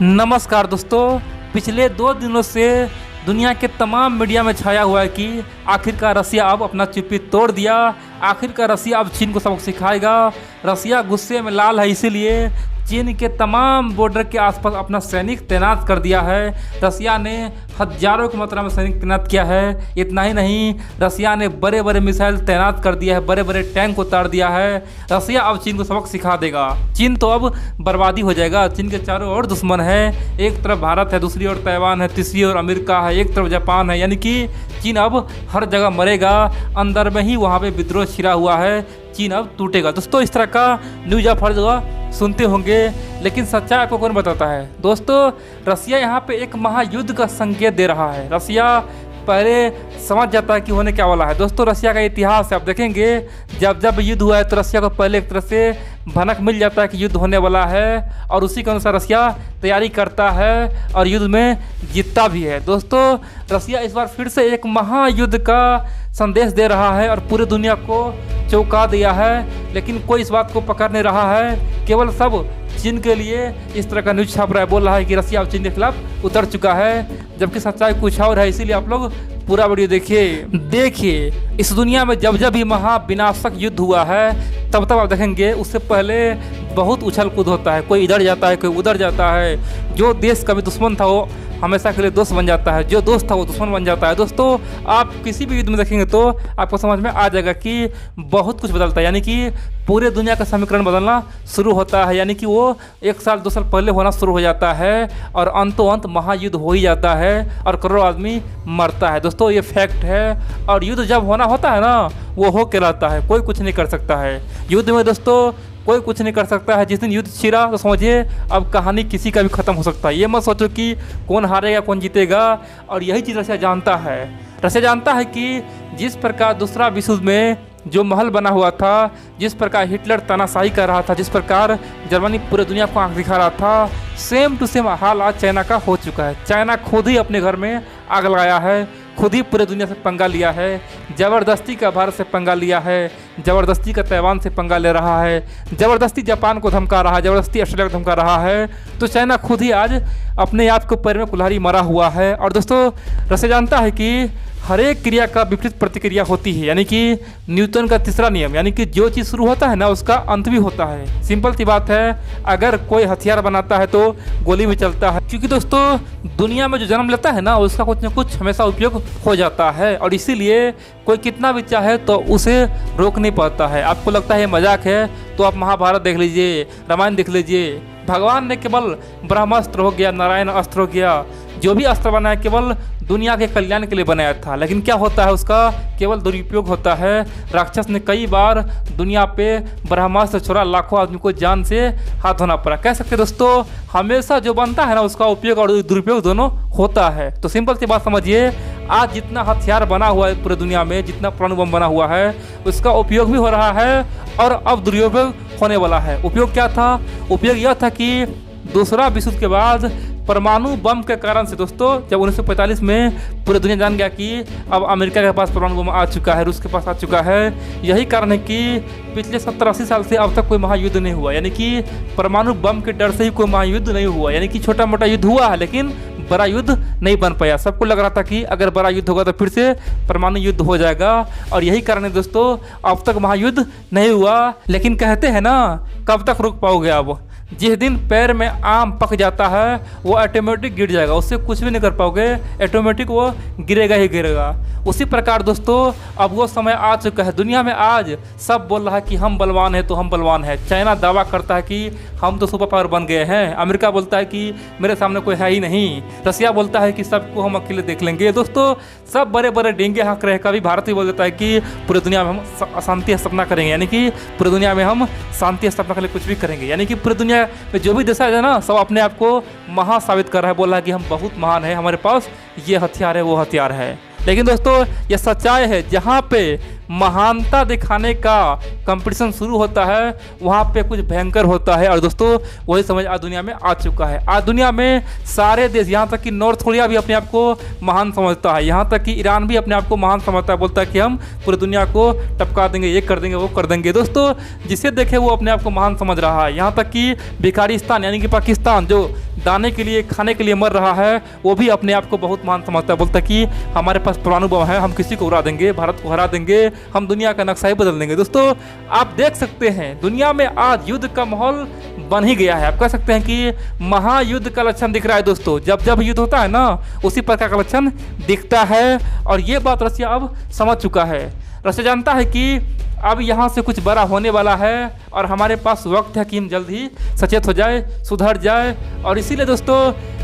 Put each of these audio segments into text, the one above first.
नमस्कार दोस्तों। पिछले 2 दिनों से दुनिया के तमाम मीडिया में छाया हुआ है कि आखिरकार रसिया अब अपना चुप्पी तोड़ दिया। आखिरकार रसिया अब चीन को सबक सिखाएगा। रसिया गुस्से में लाल है, इसीलिए चीन के तमाम बॉर्डर के आसपास अपना सैनिक तैनात कर दिया है। रसिया ने हजारों की मात्रा में सैनिक तैनात किया है। इतना ही नहीं, रसिया ने बड़े बड़े मिसाइल तैनात कर दिया है, बड़े बड़े टैंक उतार दिया है। रसिया अब चीन को सबक सिखा देगा। चीन तो अब बर्बादी हो जाएगा। चीन के चारों ओर दुश्मन है। एक तरफ भारत है, दूसरी ओर ताइवान है, तीसरी ओर अमेरिका है, एक तरफ जापान है। यानी कि चीन अब हर जगह मरेगा। अंदर में ही वहाँ पे विद्रोह छिड़ा हुआ है। चीन अब टूटेगा। दोस्तों, इस तरह का न्यूज़ आप हर जगह सुनते होंगे, लेकिन सच्चाई आपको कौन बताता है? दोस्तों, रसिया यहाँ पे एक महायुद्ध का संकेत दे रहा है। रसिया पहले समझ जाता है कि होने क्या वाला है। दोस्तों, रसिया का इतिहास आप देखेंगे, जब जब युद्ध हुआ है तो रसिया को पहले एक तरह से भनक मिल जाता है कि युद्ध होने वाला है, और उसी के अनुसार रसिया तैयारी करता है और युद्ध में जीतता भी है। दोस्तों, रसिया इस बार फिर से एक महायुद्ध का संदेश दे रहा है और पूरी दुनिया को चौंका दिया है, लेकिन कोई इस बात को पकड़ नहीं रहा है। केवल सब चीन के लिए इस तरह का न्यूज़ छाप रहा है, बोल रहा है कि रसिया अब चीन के खिलाफ उतर चुका है, जबकि सच्चाई कुछ और है। इसीलिए आप लोग पूरा वीडियो देखिए। इस दुनिया में जब जब भी महाविनाशक युद्ध हुआ है, तब तब आप देखेंगे उससे पहले बहुत उछल कूद होता है। कोई इधर जाता है, कोई उधर जाता है। जो देश कभी दुश्मन था वो हमेशा के लिए दोस्त बन जाता है, जो दोस्त था वो दुश्मन बन जाता है। दोस्तों, आप किसी भी युद्ध में देखेंगे तो आपको समझ में आ जाएगा कि बहुत कुछ बदलता है। यानी कि पूरे दुनिया का समीकरण बदलना शुरू होता है। यानी कि वो 1 साल 2 साल पहले होना शुरू हो जाता है और अंतों अंत महायुद्ध हो ही जाता है और करोड़ों आदमी मरता है। दोस्तों, ये फैक्ट है। और युद्ध जब होना होता है ना, वो हो के रहता है। कोई कुछ नहीं कर सकता है युद्ध में। दोस्तों, कोई कुछ नहीं कर सकता है। जिस दिन युद्ध छिड़ा तो समझिए अब कहानी किसी का भी ख़त्म हो सकता है। ये मत सोचो कि कौन हारेगा कौन जीतेगा। और यही चीज़ रसिया जानता है। रसिया जानता है कि जिस प्रकार दूसरा विश्व युद्ध में जो महल बना हुआ था, जिस प्रकार हिटलर तानाशाही कर रहा था, जिस प्रकार जर्मनी पूरे दुनिया को आंख दिखा रहा था, सेम टू सेम हाल आज चाइना का हो चुका है। चाइना खुद ही अपने घर में आग लगाया है, खुद ही पूरे दुनिया से पंगा लिया है, ज़बरदस्ती का भारत से पंगा लिया है, ज़बरदस्ती का ताइवान से पंगा ले रहा है, ज़बरदस्ती जापान को धमका रहा है, ज़बरदस्ती ऑस्ट्रेलिया को धमका रहा है। तो चाइना खुद ही आज अपने आप के पैर में कुल्हाड़ी मरा हुआ है। और दोस्तों, रसिया जानता है कि हर एक क्रिया का विपरीत प्रतिक्रिया होती है। यानी कि न्यूटन का तीसरा नियम, यानी कि जो चीज़ शुरू होता है ना, उसका अंत भी होता है। सिंपल सी बात है, अगर कोई हथियार बनाता है तो गोली भी चलता है। क्योंकि दोस्तों, दुनिया में जो जन्म लेता है ना, उसका कुछ न कुछ हमेशा उपयोग हो जाता है, और इसीलिए कोई कितना भी चाहे तो उसे रोक नहीं पाता है। आपको लगता है मजाक है, तो आप महाभारत देख लीजिए, रामायण देख लीजिए। भगवान ने केवल ब्रह्मास्त्र हो गया, नारायण अस्त्र हो गया, जो भी अस्त्र बनाया केवल दुनिया के कल्याण के लिए बनाया था, लेकिन क्या होता है उसका केवल दुरुपयोग होता है। राक्षस ने कई बार दुनिया पे ब्रह्मास्त्र छोड़ा, लाखों आदमी को जान से हाथ धोना पड़ा। कह सकते दोस्तों, हमेशा जो बनता है ना, उसका उपयोग और दुरुपयोग दोनों होता है। तो सिंपल सी बात समझिए, आज जितना हथियार बना हुआ है पूरे दुनिया में, जितना परमाणु बम बना हुआ है, उसका उपयोग भी हो रहा है और अब दुरुपयोग होने वाला है। उपयोग क्या था? उपयोग यह था कि दूसरा विश्व युद्ध के बाद परमाणु बम के कारण से दोस्तों, जब 1945 में पूरी दुनिया जान गया कि अब अमेरिका के पास परमाणु बम आ चुका है, रूस के पास आ चुका है, यही कारण है कि पिछले 70-80 साल से अब तक कोई महायुद्ध नहीं हुआ। यानी कि परमाणु बम के डर से ही कोई महायुद्ध नहीं हुआ। यानी कि छोटा मोटा युद्ध हुआ है, लेकिन बड़ा युद्ध नहीं बन पाया। सबको लग रहा था कि अगर बड़ा युद्ध होगा तो फिर से परमाणु युद्ध हो जाएगा, और यही कारण है दोस्तों, अब तक महायुद्ध नहीं हुआ। लेकिन कहते हैं ना, कब तक रुक पाओगे आप? जिस दिन पैर में आम पक जाता है वो ऑटोमेटिक गिर जाएगा, उससे कुछ भी नहीं कर पाओगे, ऑटोमेटिक वो गिरेगा ही गिरेगा। उसी प्रकार दोस्तों, अब वो समय आ चुका है। दुनिया में आज सब बोल रहा है कि हम बलवान हैं तो हम बलवान हैं। चाइना दावा करता है कि हम तो सुपर पावर बन गए हैं। अमेरिका बोलता है कि मेरे सामने कोई है ही नहीं। रसिया बोलता है कि सबको हम अकेले देख लेंगे। दोस्तों, सब बड़े बड़े डेंगे हाँक रहे। कभी भारत भी बोल देता है कि पूरी दुनिया में हम शांति स्थापना करेंगे, यानी कि पूरी दुनिया में हम शांति स्थापना के लिए कुछ भी करेंगे। यानी कि पूरी दुनिया में जो भी देश है ना, सब अपने आप को महा साबित कर रहा है, बोल रहा है कि हम बहुत महान है, हमारे पास ये हथियार है वो हथियार है। लेकिन दोस्तों, ये सच्चाई है। जहाँ पे महानता दिखाने का कंपटीशन शुरू होता है वहाँ पे कुछ भयंकर होता है। और दोस्तों वही समझ आज दुनिया में आ चुका है। आज दुनिया में सारे देश, यहाँ तक कि नॉर्थ कोरिया भी अपने आप को महान समझता है, यहाँ तक कि ईरान भी अपने आप को महान समझता है, बोलता है कि हम पूरी दुनिया को टपका देंगे, ये कर देंगे, वो कर देंगे। दोस्तों जिसे देखे वो अपने आप को महान समझ रहा है। यहाँ तक कि भिखारिस्तान यानी कि पाकिस्तान जो दाने के लिए खाने के लिए मर रहा है वो भी अपने आप को बहुत महान समझता है, बोलता है कि हमारे पास परमाणु बम है, हम किसी को उड़ा देंगे, भारत को हरा देंगे, हम दुनिया का नक्शा ही बदल देंगे। दोस्तों आप देख सकते हैं दुनिया में आज युद्ध का माहौल बन ही गया है। आप कह सकते हैं कि महायुद्ध का लक्षण दिख रहा है। दोस्तों जब जब युद्ध होता है ना उसी प्रकार का लक्षण दिखता है और ये बात रसिया अब समझ चुका है। रसिया जानता है कि अब यहाँ से कुछ बड़ा होने वाला है और हमारे पास वक्त है कि हम जल्द ही सचेत हो जाए, सुधर जाए। और इसीलिए दोस्तों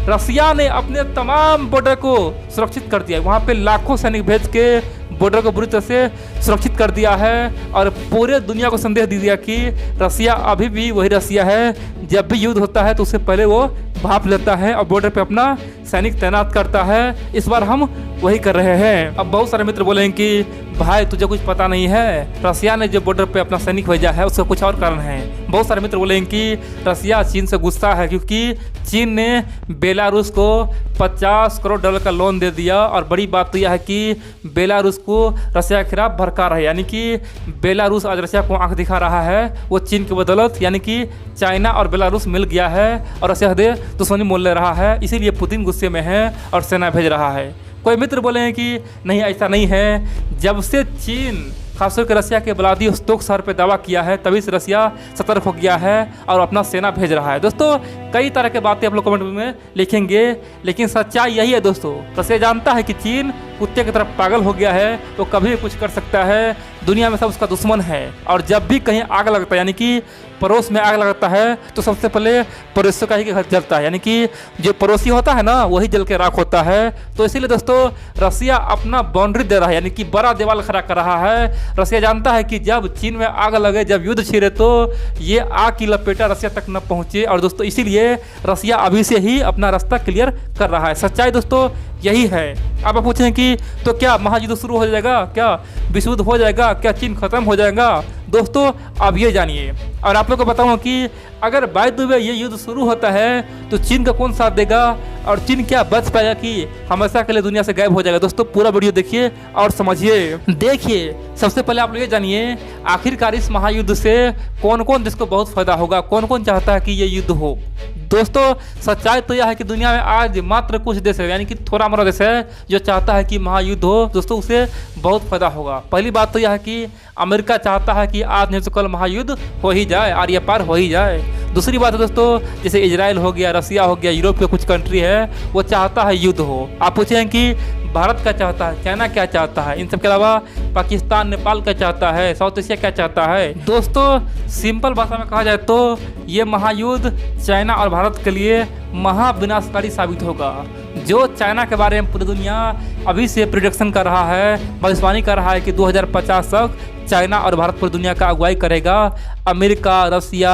रसिया ने अपने तमाम बॉर्डर को सुरक्षित कर दिया। वहाँ पे लाखों सैनिक भेज के बॉर्डर को बुरी तरह से सुरक्षित कर दिया है और पूरे दुनिया को संदेश दे दिया कि रसिया अभी भी वही रसिया है। जब भी युद्ध होता है तो उससे पहले वो भाप लेता है और बॉर्डर पे अपना सैनिक तैनात करता है। इस बार हम वही कर रहे हैं। अब बहुत सारे मित्र बोलेंगे कि भाई तुझे कुछ पता नहीं है, रसिया ने जो बॉर्डर पे अपना सैनिक भेजा है उसका कुछ और कारण है। बहुत सारे मित्र बोलेंगे कि रसिया चीन से गुस्सा है क्योंकि चीन ने बेलारूस को 50 करोड़ डॉलर का लोन दे दिया। और बड़ी बात तो यह है कि बेलारूस को रसिया के खिलाफ भड़का रहा है, यानी कि बेलारूस आज रसिया को आंख दिखा रहा है। वो चीन की बदौलत यानी कि चाइना और बेलारूस मिल गया है और रसिया से दुश्मनी मोल ले रहा है, इसीलिए पुतिन गुस्से में है और सेना भेज रहा है। कोई मित्र बोले हैं कि नहीं ऐसा नहीं है, जब से चीन खासकर के रसिया के व्लादिवोस्तोक शहर पर दावा किया है तभी से रसिया सतर्क हो गया है और अपना सेना भेज रहा है। दोस्तों कई तरह के बातें आप लोग कमेंट में लिखेंगे लेकिन सच्चाई यही है। दोस्तों रसिया जानता है कि चीन कुत्ते की तरफ पागल हो गया है, वो कभी भी कुछ कर सकता है, दुनिया में सब उसका दुश्मन है। और जब भी कहीं आग लगता है यानी कि पड़ोस में आग लगता है तो सबसे पहले पड़ोसियों का ही घर जलता है, यानी कि जो पड़ोसी होता है ना वही जल के राख होता है। तो इसीलिए दोस्तों रसिया अपना बाउंड्री दे रहा है, यानी कि बड़ा दीवार खड़ा कर रहा है। रसिया जानता है कि जब चीन में आग लगे, जब युद्ध छिड़े तो ये आग की लपेटा रसिया तक न पहुंचे। और दोस्तों इसीलिए रसिया अभी से ही अपना रास्ता क्लियर कर रहा है। सच्चाई दोस्तों यही है। अब आप पूछें कि तो क्या महायुद्ध शुरू हो जाएगा, क्या विश्व युद्ध हो जाएगा, क्या चीन खत्म हो जाएगा? दोस्तों अब ये जानिए और आप लोग को बताऊँ कि अगर बाय द वे ये युद्ध शुरू होता है तो चीन का कौन साथ देगा और चीन क्या बच पाएगा कि हमेशा के लिए दुनिया से गायब हो जाएगा? दोस्तों पूरा वीडियो देखिए और समझिए। देखिए सबसे पहले आप लोग ये जानिए आखिरकार इस महायुद्ध से कौन कौन देश को बहुत फायदा होगा, कौन कौन चाहता है कि ये युद्ध हो। दोस्तों सच्चाई तो यह है कि दुनिया में आज मात्र कुछ देश है, यानी कि थोड़ा मोड़ा देश है जो चाहता है कि महायुद्ध हो। दोस्तों उसे बहुत फायदा होगा। पहली बात तो यह है कि अमेरिका चाहता है कि आज नहीं तो कल महायुद्ध हो ही जाए, आर्य पार हो ही जाए। दूसरी बात है दोस्तों जैसे इजराइल हो गया, रसिया हो गया, यूरोप के कुछ कंट्री है वो चाहता है युद्ध हो। आप पूछें कि भारत क्या चाहता है, चाइना क्या चाहता है, इन सब के अलावा पाकिस्तान नेपाल क्या चाहता है, साउथ एशिया क्या चाहता है? दोस्तों सिंपल भाषा में कहा जाए तो ये महायुद्ध चाइना और भारत के लिए महाविनाशकारी साबित होगा। जो चाइना के बारे में पूरी दुनिया अभी से प्रिडिक्शन कर रहा है, भविष्यवाणी कर रहा है कि 2050 तक चाइना और भारत पूरी दुनिया का अगुवाई करेगा। अमेरिका, रसिया,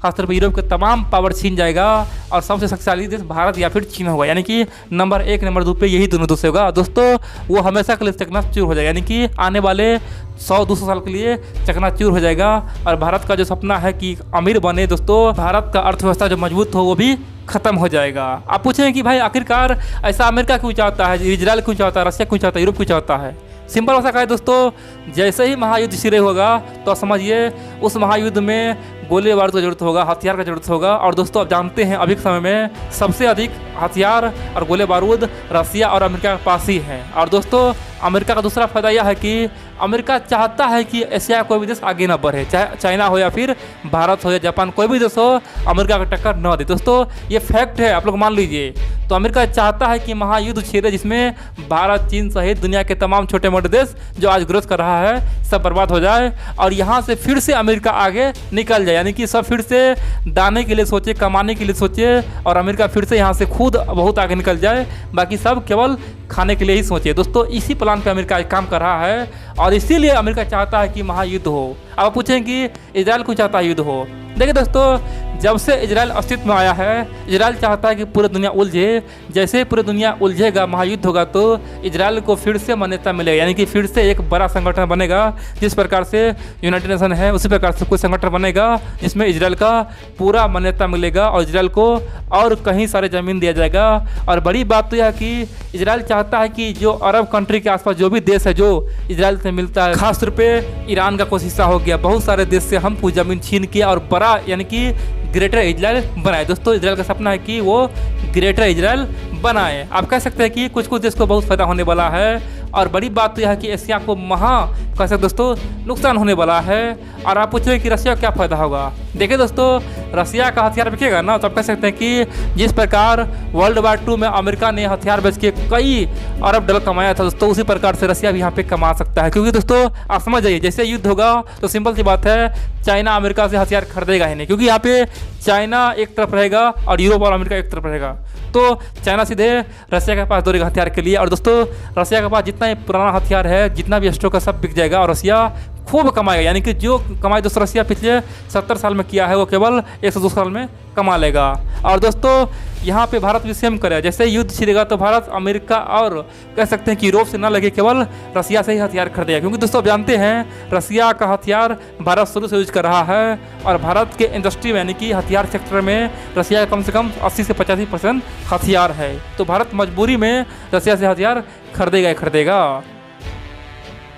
खासतौर पर यूरोप के तमाम पावर छीन जाएगा और सबसे शक्तिशाली देश भारत या फिर चीन होगा, यानी कि नंबर 1 नंबर 2 पे यही दोनों देश होगा। दोस्तों वो हमेशा के लिए चकनाचूर हो जाएगा, यानी कि आने वाले 100-200 साल के लिए चकनाचूर हो जाएगा। और भारत का जो सपना है कि अमीर बने, दोस्तों भारत का अर्थव्यवस्था जो मजबूत हो वो भी खत्म हो जाएगा। आप पूछें कि भाई आखिरकार ऐसा अमेरिका क्यों चाहता है, इजराइल क्यों चाहता है, रसिया क्यों चाहता है, यूरोप क्यों चाहता है? सिंपल भाषा का है दोस्तों जैसे ही महायुद्ध शुरू होगा तो समझिए उस महायुद्ध में गोले बारूद की जरूरत होगा, हथियार का जरूरत होगा। और दोस्तों आप जानते हैं अभी के समय में सबसे अधिक हथियार और गोले बारूद रसिया और अमेरिका के पास ही है। और दोस्तों अमेरिका का दूसरा फायदा यह है कि अमेरिका चाहता है कि एशिया कोई भी देश आगे ना बढ़े, चाहे चाइना हो या फिर भारत हो या जापान, कोई भी देश हो अमेरिका का टक्कर न दे। दोस्तों ये फैक्ट है, आप लोग मान लीजिए। तो अमेरिका चाहता है कि महायुद्ध छिड़े जिसमें भारत, चीन सहित दुनिया के तमाम छोटे मोटे देश जो आज ग्रोथ कर रहा है सब बर्बाद हो जाए और यहाँ से फिर से अमेरिका आगे निकल जाए, यानी कि सब फिर से दाने के लिए सोचे, कमाने के लिए सोचे और अमेरिका फिर से यहाँ से खुद बहुत आगे निकल जाए, बाकी सब केवल खाने के लिए ही सोचे। दोस्तों इसी प्लान पे अमेरिका काम कर रहा है और इसीलिए अमेरिका चाहता है कि महायुद्ध हो। अब आप पूछें कि इजराइल क्यों चाहता है युद्ध हो? देखिए दोस्तों जब से इजराइल अस्तित्व में आया है, इजराइल चाहता है कि पूरी दुनिया उलझे। जैसे पूरी दुनिया उलझेगा, महायुद्ध होगा, तो इजराइल को फिर से मान्यता मिलेगा, यानी कि फिर से एक बड़ा संगठन बनेगा। जिस प्रकार से यूनाइटेड नेशन है, उसी प्रकार से कोई संगठन बनेगा जिसमें इजराइल का पूरा मान्यता मिलेगा और इजराइल को और कहीं सारे ज़मीन दिया जाएगा। और बड़ी बात तो यह है कि इजराइल चाहता है कि जो अरब कंट्री के आसपास जो भी देश है जो इजराइल से मिलता है, खासतौर पे ईरान का कुछ हिस्सा हो गया, बहुत सारे देश से हमको ज़मीन छीन के और बड़ा यानी कि ग्रेटर इजराइल बनाए। दोस्तों, इजराइल का सपना है कि वो ग्रेटर इजराइल बनाए। आप कह सकते हैं कि कुछ कुछ देश को बहुत फायदा होने वाला है। और बड़ी बात तो यह है कि एशिया को कह सकते दोस्तों नुकसान होने वाला है। और आप पूछ रहे हैं कि रसिया क्या फ़ायदा होगा। देखिए दोस्तों, रसिया का हथियार बिकेगा ना, तो आप कह सकते हैं कि जिस प्रकार वर्ल्ड वार 2 में अमेरिका ने हथियार बेच के कई अरब डॉलर कमाया था दोस्तों, उसी प्रकार से रसिया भी यहाँ पे कमा सकता है। क्योंकि दोस्तों आप समझ जाइए, जैसे युद्ध होगा तो सिंपल सी बात है, चाइना अमेरिका से हथियार खरीदेगा ही नहीं, क्योंकि यहाँ पे चाइना एक तरफ रहेगा और यूरोप और अमेरिका एक तरफ रहेगा। तो चाइना सीधे रसिया के पास दौड़ेगा हथियार के लिए। और दोस्तों, रसिया के पास जितना ही पुराना हथियार है, जितना भी स्टॉक है, सब बिक जाएगा और रसिया खूब कमाएगा। यानी कि जो कमाई दोस्तों रसिया पिछले 70 साल में किया है, वो केवल 102 साल में कमा लेगा। और दोस्तों, यहाँ पे भारत भी सेम करे, जैसे युद्ध छिड़ेगा तो भारत अमेरिका और कह सकते हैं कि यूरोप से ना लगे, केवल रसिया से ही हथियार खरीदेगा। क्योंकि दोस्तों आप जानते हैं रसिया का हथियार भारत शुरू से यूज कर रहा है और भारत के इंडस्ट्री में यानी कि हथियार सेक्टर में रसिया का कम से कम 80 से 85% हथियार है। तो भारत मजबूरी में रसिया से हथियार खरीदेगा।